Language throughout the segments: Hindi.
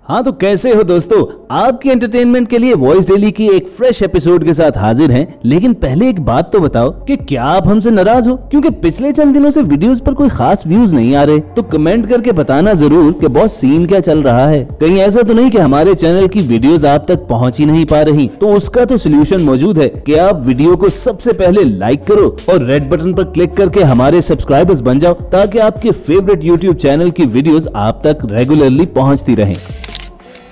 हाँ तो कैसे हो दोस्तों, आपकी एंटरटेनमेंट के लिए वॉइस डेली की एक फ्रेश एपिसोड के साथ हाजिर हैं। लेकिन पहले एक बात तो बताओ कि क्या आप हमसे नाराज हो क्योंकि पिछले चंद दिनों से वीडियोस पर कोई खास व्यूज नहीं आ रहे? तो कमेंट करके बताना जरूर कि बॉस सीन क्या चल रहा है। कहीं ऐसा तो नहीं कि हमारे चैनल की वीडियोस आप तक पहुंच ही नहीं पा रही? तो उसका तो सोल्यूशन मौजूद है कि आप वीडियो को सबसे पहले लाइक करो और रेड बटन पर क्लिक करके हमारे सब्सक्राइबर्स बन जाओ, ताकि आपके फेवरेट यूट्यूब चैनल की वीडियोस आप तक रेगुलरली पहुंचती रहें।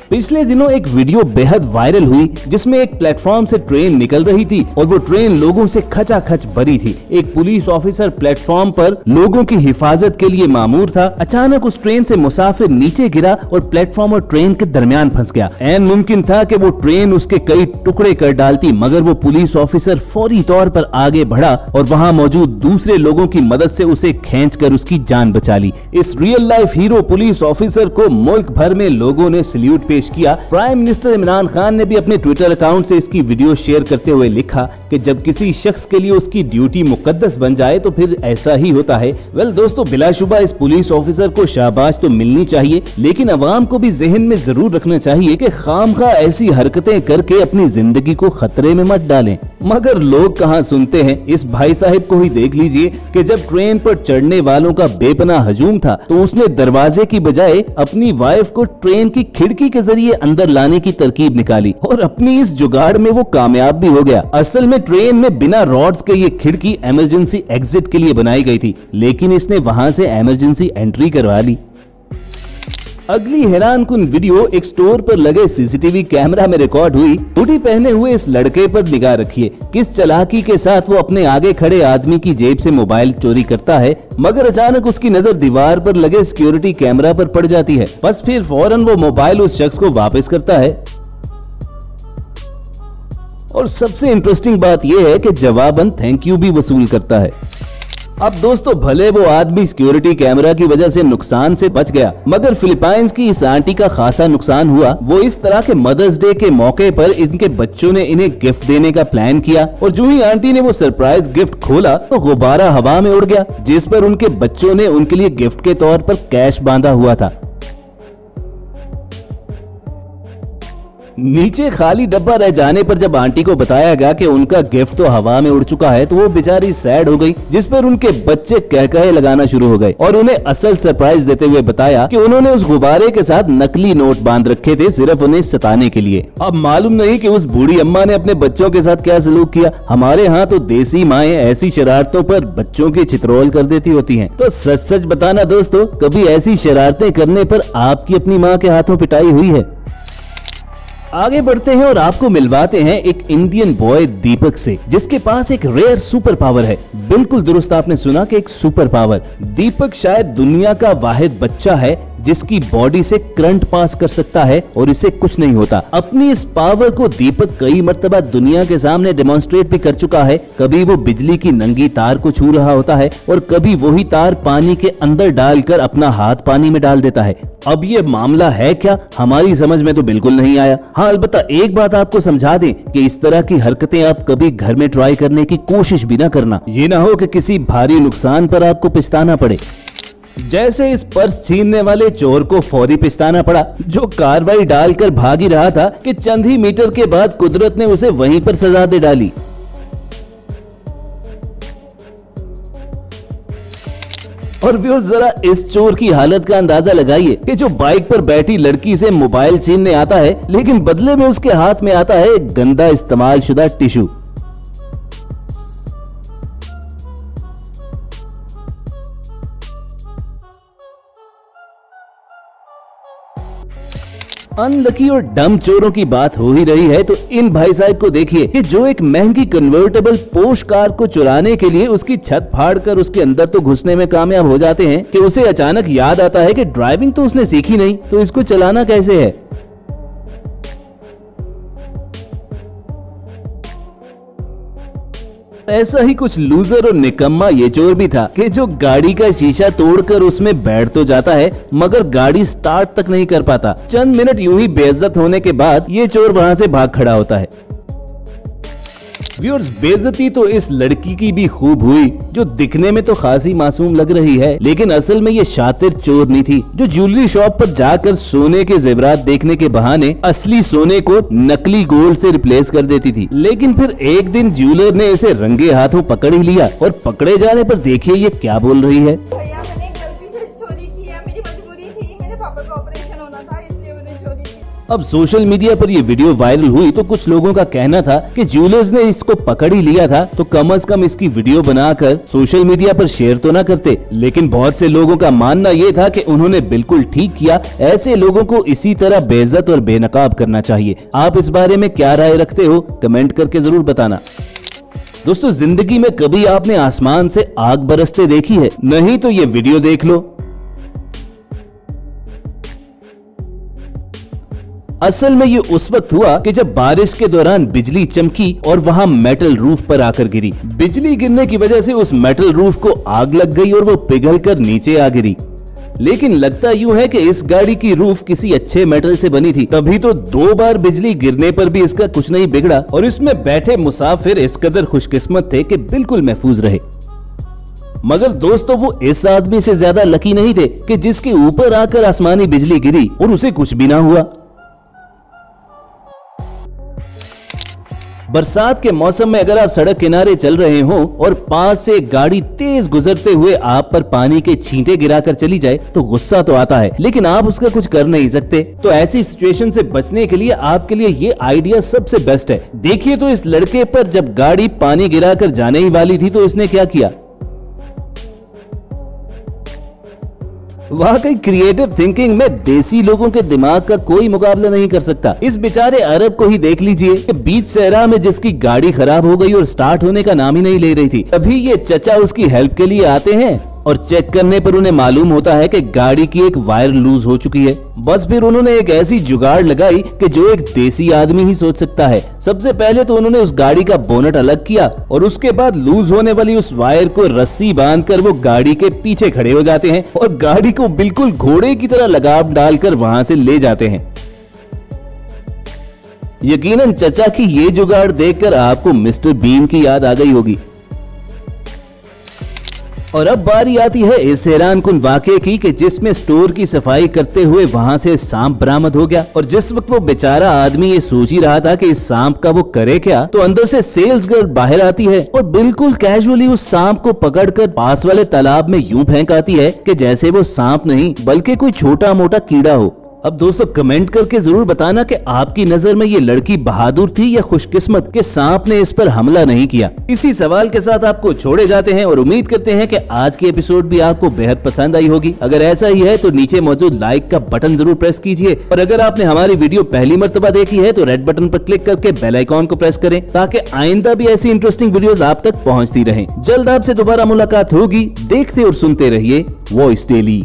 पिछले दिनों एक वीडियो बेहद वायरल हुई जिसमें एक प्लेटफॉर्म से ट्रेन निकल रही थी और वो ट्रेन लोगों से खचाखच भरी थी। एक पुलिस ऑफिसर प्लेटफॉर्म पर लोगों की हिफाजत के लिए मामूर था। अचानक उस ट्रेन से मुसाफिर नीचे गिरा और प्लेटफॉर्म और ट्रेन के दरमियान फंस गया। ऐन मुमकिन था कि वो ट्रेन उसके कई टुकड़े कर डालती, मगर वो पुलिस ऑफिसर फौरी तौर पर आगे बढ़ा और वहाँ मौजूद दूसरे लोगों की मदद से उसे खींचकर उसकी जान बचा ली। इस real life hero police officer को मुल्क भर में लोगों ने सल्यूट पेश किया। प्राइम मिनिस्टर इमरान खान ने भी अपने ट्विटर अकाउंट से इसकी वीडियो शेयर करते हुए लिखा कि जब किसी शख्स के लिए उसकी ड्यूटी मुकद्दस बन जाए तो फिर ऐसा ही होता है। वेल दोस्तों, बिलाशुबा इस पुलिस ऑफिसर को शाबाश तो मिलनी चाहिए, लेकिन अवाम को भी जहन में जरूर रखना चाहिए कि खामखा ऐसी हरकतें करके अपनी जिंदगी को खतरे में मत डालें। मगर लोग कहाँ सुनते हैं। इस भाई साहब को ही देख लीजिए कि जब ट्रेन पर चढ़ने वालों का बेपनाह हजूम था तो उसने दरवाजे की बजाय अपनी वाइफ को ट्रेन की खिड़की के जरिए अंदर लाने की तरकीब निकाली और अपनी इस जुगाड़ में वो कामयाब भी हो गया। असल में ट्रेन में बिना रॉड्स के ये खिड़की इमरजेंसी एग्जिट के लिए बनाई गई थी, लेकिन इसने वहां से इमरजेंसी एंट्री करवा ली। अगली हैरानकुन वीडियो एक स्टोर पर लगे सीसीटीवी कैमरा में रिकॉर्ड हुई। हुडी पहने हुए इस लड़के पर निगाह रखिए, किस चालाकी के साथ वो अपने आगे खड़े आदमी की जेब से मोबाइल चोरी करता है, मगर अचानक उसकी नजर दीवार पर लगे सिक्योरिटी कैमरा पर पड़ जाती है। बस फिर फौरन वो मोबाइल उस शख्स को वापस करता है। और सबसे इंटरेस्टिंग बात यह है कि जवाबन थैंक यू भी वसूल करता है। अब दोस्तों, भले वो आदमी सिक्योरिटी कैमरा की वजह से नुकसान से बच गया, मगर फिलीपाइंस की इस आंटी का खासा नुकसान हुआ। वो इस तरह के मदर्स डे के मौके पर इनके बच्चों ने इन्हें गिफ्ट देने का प्लान किया और जो ही आंटी ने वो सरप्राइज गिफ्ट खोला तो गुब्बारा हवा में उड़ गया, जिस पर उनके बच्चों ने उनके लिए गिफ्ट के तौर पर कैश बांधा हुआ था। नीचे खाली डब्बा रह जाने पर जब आंटी को बताया गया कि उनका गिफ्ट तो हवा में उड़ चुका है तो वो बेचारी सैड हो गई, जिस पर उनके बच्चे कहकहे लगाना शुरू हो गए और उन्हें असल सरप्राइज देते हुए बताया कि उन्होंने उस गुब्बारे के साथ नकली नोट बांध रखे थे सिर्फ उन्हें सताने के लिए। अब मालूम नहीं कि उस बूढ़ी अम्मा ने अपने बच्चों के साथ क्या सलूक किया। हमारे यहाँ तो देसी माएं ऐसी शरारतों पर बच्चों की चित्रोल कर देती होती हैं। तो सच सच बताना दोस्तों, कभी ऐसी शरारतें करने पर आपकी अपनी माँ के हाथों पिटाई हुई है? आगे बढ़ते हैं और आपको मिलवाते हैं एक इंडियन बॉय दीपक से, जिसके पास एक रेयर सुपर पावर है। बिल्कुल दुरुस्त आपने सुना कि एक सुपर पावर। दीपक शायद दुनिया का वाहिद बच्चा है जिसकी बॉडी से करंट पास कर सकता है और इसे कुछ नहीं होता। अपनी इस पावर को दीपक कई मर्तबा दुनिया के सामने डेमोन्स्ट्रेट भी कर चुका है। कभी वो बिजली की नंगी तार को छू रहा होता है और कभी वही तार पानी के अंदर डालकर अपना हाथ पानी में डाल देता है। अब ये मामला है क्या, हमारी समझ में तो बिल्कुल नहीं आया। हाँ, अलबत्ता एक बात आपको समझा दें कि इस तरह की हरकतें आप कभी घर में ट्राई करने की कोशिश भी ना करना। ये ना हो कि किसी भारी नुकसान पर आपको पछताना पड़े, जैसे इस पर्स छीनने वाले चोर को फौरी पछताना पड़ा जो कार्रवाई डालकर भाग ही रहा था कि चंद ही मीटर के बाद कुदरत ने उसे वहीं पर सजा दे डाली। और व्यूअर्स, जरा इस चोर की हालत का अंदाजा लगाइए कि जो बाइक पर बैठी लड़की से मोबाइल छीनने आता है, लेकिन बदले में उसके हाथ में आता है एक गंदा इस्तेमाल शुदा टिश्यू। अनलकी और डम चोरों की बात हो ही रही है तो इन भाई साहब को देखिए कि जो एक महंगी कन्वर्टेबल पोर्श कार को चुराने के लिए उसकी छत फाड़कर उसके अंदर तो घुसने में कामयाब हो जाते हैं कि उसे अचानक याद आता है कि ड्राइविंग तो उसने सीखी नहीं, तो इसको चलाना कैसे है। ऐसा ही कुछ लूजर और निकम्मा ये चोर भी था कि जो गाड़ी का शीशा तोड़कर उसमें बैठ तो जाता है मगर गाड़ी स्टार्ट तक नहीं कर पाता। चंद मिनट यूं ही बेइज्जत होने के बाद ये चोर वहां से भाग खड़ा होता है। व्यूअर्स, बेइज्जती तो इस लड़की की भी खूब हुई, जो दिखने में तो खासी मासूम लग रही है, लेकिन असल में ये शातिर चोरनी थी, जो ज्वेलरी शॉप पर जाकर सोने के जेवरात देखने के बहाने असली सोने को नकली गोल्ड से रिप्लेस कर देती थी। लेकिन फिर एक दिन ज्वेलर ने इसे रंगे हाथों पकड़ ही लिया और पकड़े जाने पर देखिए ये क्या बोल रही है। भैया, मैंने गलती से चोरी की है, मेरी मजबूरी थी, मेरे पापा का ऑपरेशन होना था, इसलिए मैंने चोरी की। अब सोशल मीडिया पर ये वीडियो वायरल हुई तो कुछ लोगों का कहना था कि ज्वेलर्स ने इसको पकड़ ही लिया था तो कम से कम इसकी वीडियो बनाकर सोशल मीडिया पर शेयर तो ना करते। लेकिन बहुत से लोगों का मानना ये था कि उन्होंने बिल्कुल ठीक किया, ऐसे लोगों को इसी तरह बेइज्जत और बेनकाब करना चाहिए। आप इस बारे में क्या राय रखते हो, कमेंट करके जरूर बताना। दोस्तों, जिंदगी में कभी आपने आसमान से आग बरसते देखी है? नहीं तो ये वीडियो देख लो। असल में ये उस वक्त हुआ कि जब बारिश के दौरान बिजली चमकी और वहां मेटल रूफ पर आकर गिरी। बिजली गिरने की वजह से उस मेटल रूफ को आग लग गई और वो पिघलकर नीचे आ गिरी। लेकिन लगता यूं है कि इस गाड़ी की रूफ किसी अच्छे मेटल से बनी थी, तभी तो 2 बार बिजली गिरने पर भी इसका कुछ नहीं बिगड़ा और इसमें बैठे मुसाफिर इस कदर खुशकिस्मत थे कि बिल्कुल महफूज रहे। मगर दोस्तों, वो इस आदमी से ज्यादा लकी नहीं थे कि जिसके ऊपर आकर आसमानी बिजली गिरी और उसे कुछ भी ना हुआ। बरसात के मौसम में अगर आप सड़क किनारे चल रहे हो और पास से गाड़ी तेज गुजरते हुए आप पर पानी के छींटे गिराकर चली जाए तो गुस्सा तो आता है, लेकिन आप उसका कुछ कर नहीं सकते। तो ऐसी सिचुएशन से बचने के लिए आपके लिए ये आइडिया सबसे बेस्ट है। देखिए तो इस लड़के पर जब गाड़ी पानी गिराकर जाने ही वाली थी तो इसने क्या किया। वाकई क्रिएटिव थिंकिंग में देसी लोगों के दिमाग का कोई मुकाबला नहीं कर सकता। इस बेचारे अरब को ही देख लीजिए कि बीच सहरा में जिसकी गाड़ी खराब हो गई और स्टार्ट होने का नाम ही नहीं ले रही थी, अभी ये चचा उसकी हेल्प के लिए आते हैं और चेक करने पर उन्हें मालूम होता है कि गाड़ी की एक वायर लूज हो चुकी है। बस फिर उन्होंने एक ऐसी जुगाड़ लगाई कि जो एक देसी आदमी ही सोच सकता है। सबसे पहले तो उन्होंने उस गाड़ी का बोनट अलग किया और उसके बाद लूज होने वाली उस वायर को रस्सी बांधकर वो गाड़ी के पीछे खड़े हो जाते हैं और गाड़ी को बिल्कुल घोड़े की तरह लगाम डालकर वहां से ले जाते हैं। यकीनन चचा की ये जुगाड़ देखकर आपको मिस्टर बीन की याद आ गई होगी। और अब बारी आती है इस हैरानकुन वाकये की कि जिसमें स्टोर की सफाई करते हुए वहां से सांप बरामद हो गया और जिस वक्त वो बेचारा आदमी ये सोच ही रहा था कि इस सांप का वो करे क्या, तो अंदर से सेल्स गर्ल बाहर आती है और बिल्कुल कैजुअली उस सांप को पकड़कर पास वाले तालाब में यूं फेंक आती है कि जैसे वो सांप नहीं बल्कि कोई छोटा मोटा कीड़ा हो। अब दोस्तों, कमेंट करके जरूर बताना कि आपकी नजर में ये लड़की बहादुर थी या खुशकिस्मत कि सांप ने इस पर हमला नहीं किया। इसी सवाल के साथ आपको छोड़े जाते हैं और उम्मीद करते हैं कि आज की एपिसोड भी आपको बेहद पसंद आई होगी। अगर ऐसा ही है तो नीचे मौजूद लाइक का बटन जरूर प्रेस कीजिए और अगर आपने हमारी वीडियो पहली मर्तबा देखी है तो रेड बटन पर क्लिक करके बेल आइकॉन को प्रेस करें ताकि आइंदा भी ऐसी इंटरेस्टिंग वीडियोस आप तक पहुंचती रहें। जल्द आपसे दोबारा मुलाकात होगी। देखते और सुनते रहिए वॉइस डेली।